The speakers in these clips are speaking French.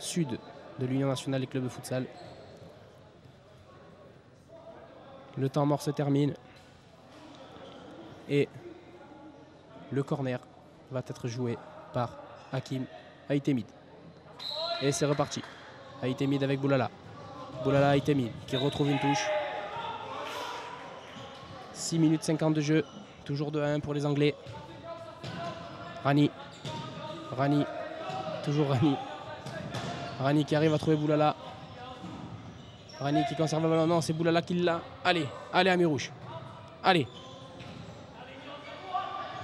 sud de l'Union nationale des clubs de futsal. Le temps mort se termine. Et le corner va être joué par Hakim Aitemid. Et c'est reparti. Aitemid avec Boulala. Boulala Aitemid qui retrouve une touche. 6 minutes 50 de jeu. Toujours 2-1 pour les Anglais. Rani. Rani. Toujours Rani. Rani qui arrive à trouver Boulala. Rani qui conserve le ballon. Non, c'est Boulala qui l'a. Allez, allez Amirouche. Allez.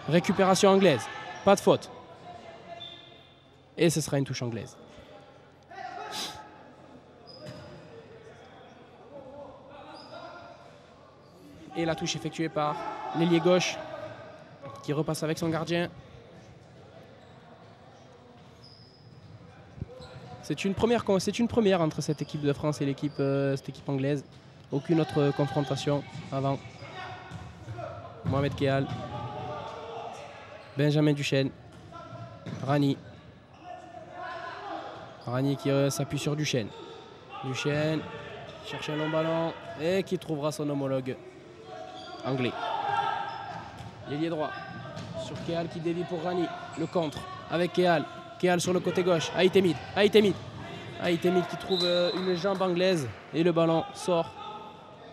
Récupération anglaise. Pas de faute. Et ce sera une touche anglaise. Et la touche effectuée par l'ailier gauche qui repasse avec son gardien. C'est une première entre cette équipe de France et cette équipe anglaise. Aucune autre confrontation avant. Mohamed Kehal. Benjamin Duchesne. Rani. Rani qui s'appuie sur Duchesne. Duchesne cherche un long ballon et qui trouvera son homologue anglais. L'ailier droit sur Kehal qui dévie pour Rani. Le contre avec Kehal. Kehal sur le côté gauche. Aitemid. Aitemid. Aitemid qui trouve une jambe anglaise et le ballon sort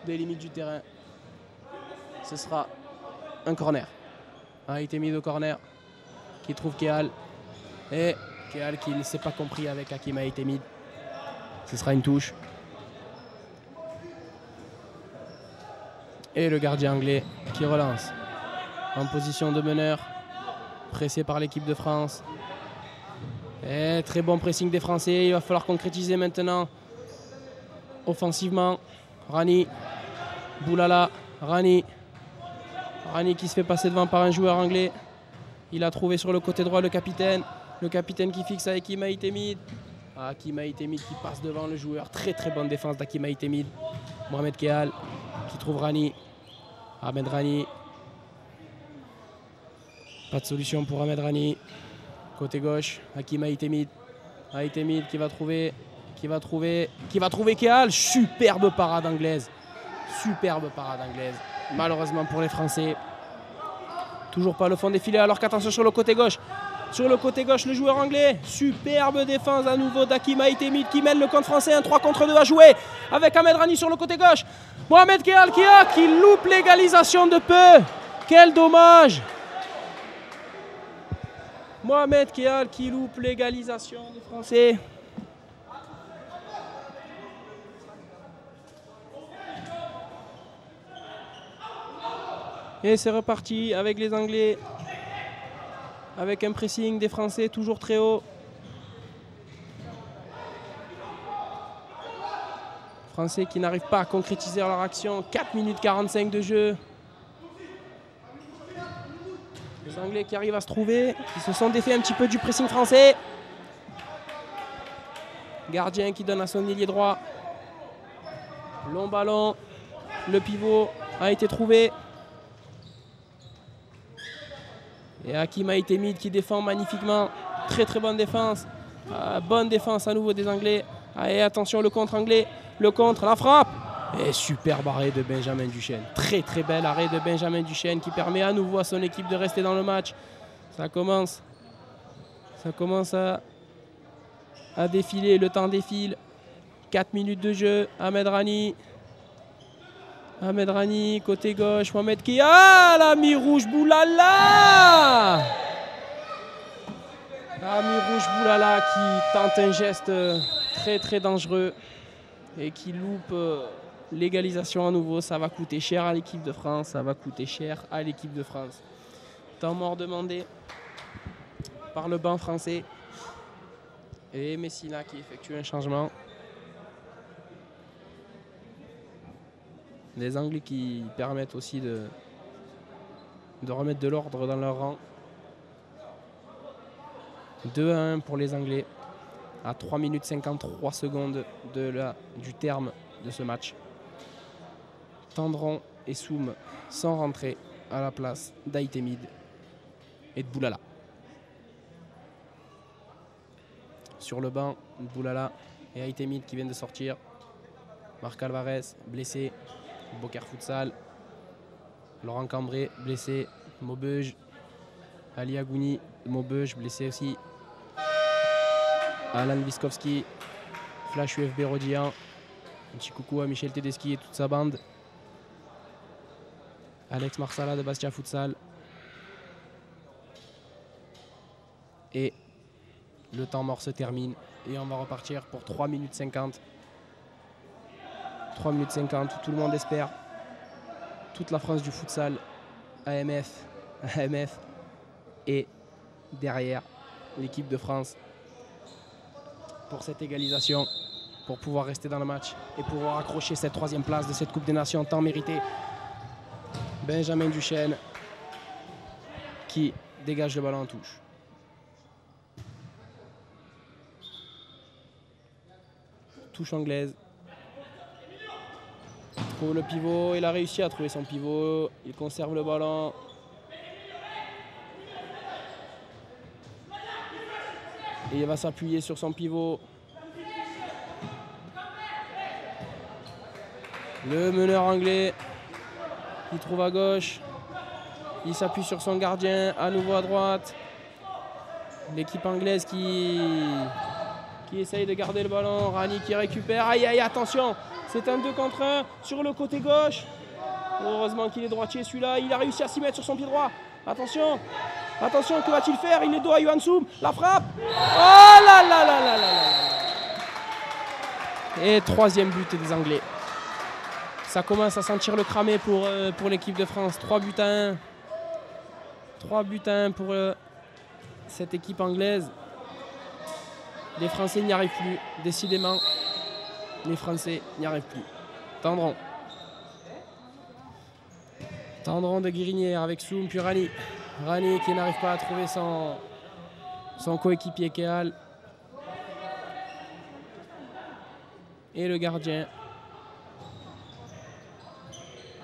des limites du terrain. Ce sera un corner. Aitemid au corner qui trouve Kehal. Et Kehal qui ne s'est pas compris avec Hakim Aitemid. Ce sera une touche. Et le gardien anglais qui relance. En position de meneur. Pressé par l'équipe de France. Et très bon pressing des Français. Il va falloir concrétiser maintenant. Offensivement. Rani. Boulala. Rani. Rani qui se fait passer devant par un joueur anglais. Il a trouvé sur le côté droit le capitaine. Le capitaine qui fixe avec Hakim Aitemid. Hakim Aitemid qui passe devant le joueur. Très très bonne défense d'Hakim Aitemid. Mohamed Kehal qui trouve Rani. Ahmed Rani. Pas de solution pour Ahmed Rani. Côté gauche, Hakim Aitemid. Aitemid qui va trouver Kehal. Superbe parade anglaise. Superbe parade anglaise. Malheureusement pour les Français. Toujours pas le fond des filets alors qu'attention sur le côté gauche. Sur le côté gauche, le joueur anglais. Superbe défense à nouveau d'Hakim Aitemid qui mène le camp français. Un 3 contre 2 à jouer avec Ahmed Rani sur le côté gauche. Mohamed Kehal qui loupe l'égalisation de peu. Quel dommage. Mohamed Kehal qui loupe l'égalisation des Français. Et c'est reparti avec les Anglais. Avec un pressing des Français toujours très haut. Français qui n'arrivent pas à concrétiser leur action. 4 minutes 45 de jeu. Les Anglais qui arrivent à se trouver. Ils se sont défaits un petit peu du pressing français. Gardien qui donne à son ailier droit. Long ballon. Le pivot a été trouvé. Et Hakim Aitemid qui défend magnifiquement. Très très bonne défense. Bonne défense à nouveau des Anglais. Et attention le contre anglais. Le contre, la frappe. Et superbe arrêt de Benjamin Duchesne. Très très bel arrêt de Benjamin Duchesne qui permet à nouveau à son équipe de rester dans le match. Ça commence à défiler. Le temps défile. 4 minutes de jeu. Ahmed Rani. Ahmed Rani, côté gauche, Mohamed Kehal, Amirouche Boulala. Amirouche Boulala qui tente un geste très très dangereux et qui loupe l'égalisation à nouveau. Ça va coûter cher à l'équipe de France, ça va coûter cher à l'équipe de France. Temps mort demandé par le banc français et Messina qui effectue un changement. Les Anglais qui permettent aussi de remettre de l'ordre dans leur rang. 2-1 pour les Anglais à 3 minutes 53 secondes du terme de ce match. Tendron et Soum sont rentrés à la place d'Aitemid et de Boulala. sur le banc. Boulala et Aitemid qui viennent de sortir. Marc Alvarez blessé. Boker Futsal. Laurent Cambré blessé. Maubeuge. Ali Agouni. Maubeuge blessé aussi. Alan Wiskowski. Flash UFB Rodian. Un petit coucou à Michel Tedeschi et toute sa bande. Alex Marsala de Bastia Futsal. Et le temps mort se termine. Et on va repartir pour 3 minutes 50. 3 minutes 50, tout le monde espère. Toute la France du futsal, AMF. Et derrière, l'équipe de France pour cette égalisation, pour pouvoir rester dans le match et pouvoir accrocher cette 3e place de cette Coupe des Nations tant méritée. Benjamin Duchesne qui dégage le ballon en touche. Touche anglaise. Il trouve le pivot, il a réussi à trouver son pivot, il conserve le ballon. Et il va s'appuyer sur son pivot. Le meneur anglais, il trouve à gauche. Il s'appuie sur son gardien, à nouveau à droite. L'équipe anglaise qui essaye de garder le ballon. Rani qui récupère. Aïe, aïe, attention. C'est un 2 contre 1 sur le côté gauche. Heureusement qu'il est droitier celui-là. Il a réussi à s'y mettre sur son pied droit. Attention. Attention, que va-t-il faire? Il est dos à Yuan Soum. La frappe. Oh là là là là là là. Et 3e but des Anglais. Ça commence à sentir le cramé pour l'équipe de France. 3 buts à 1. 3 buts à 1 pour cette équipe anglaise. Les Français n'y arrivent plus. Décidément, les Français n'y arrivent plus. Tendron. Tendron de Guérinière avec Soum puis Rani. Rani qui n'arrive pas à trouver son coéquipier Kéal. Et le gardien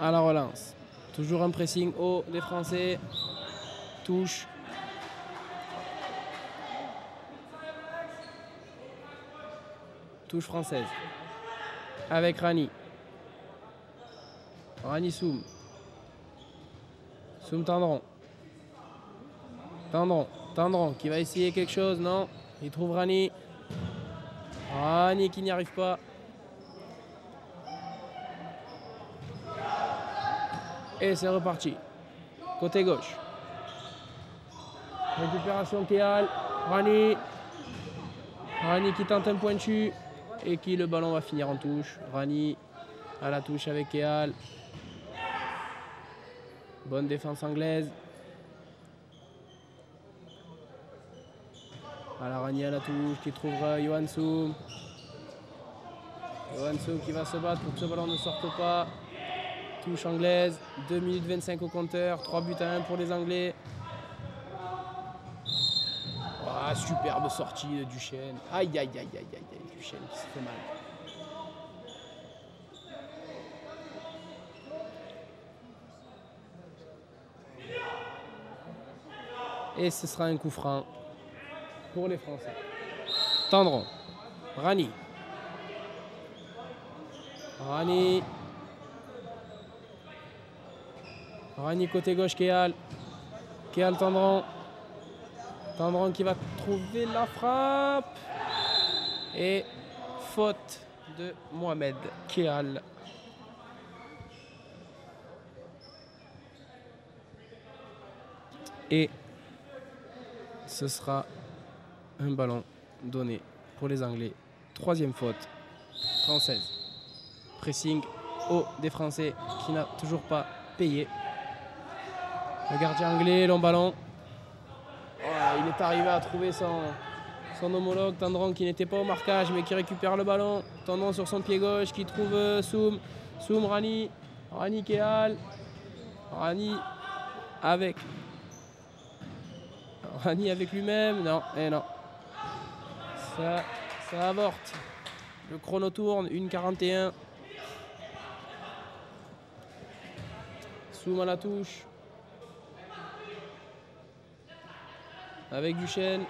à la relance. Toujours un pressing haut des Français. Touche. Touche française. Avec Rani. Rani Soum. Soum Tendron. Tendron qui va essayer quelque chose, non? Il trouve Rani. Rani qui n'y arrive pas. Et c'est reparti. Côté gauche. Récupération Kéal. Rani. Rani qui tente un pointu. Et qui le ballon va finir en touche. Rani à la touche avec Kéal. Bonne défense anglaise. Alors Rani à la touche qui trouvera Yuan Soum. Yuan Soum qui va se battre pour que ce ballon ne sorte pas. Touche anglaise. 2 minutes 25 au compteur. 3 buts à 1 pour les Anglais. Ah, superbe sortie de Duchesne. Aïe, aïe, aïe, aïe, aïe, aïe. Duchesne qui se fait mal. Et ce sera un coup franc pour les Français. Tendron. Rani. Rani. Rani côté gauche, Kéal. Kéal Tendron. Tendron qui va trouver la frappe. Et faute de Mohamed Kéal. Et ce sera un ballon donné pour les Anglais. 3e faute française. Pressing haut des Français qui n'a toujours pas payé. Le gardien anglais, long ballon. Oh, il est arrivé à trouver son homologue. Tendron qui n'était pas au marquage mais qui récupère le ballon. Tendron sur son pied gauche qui trouve Soum. Soum, Rani. Rani Kéal. Rani avec lui-même. Non, et non. Ça avorte. Le chrono tourne. 1:41. Soum à la touche. Avec Duchesne.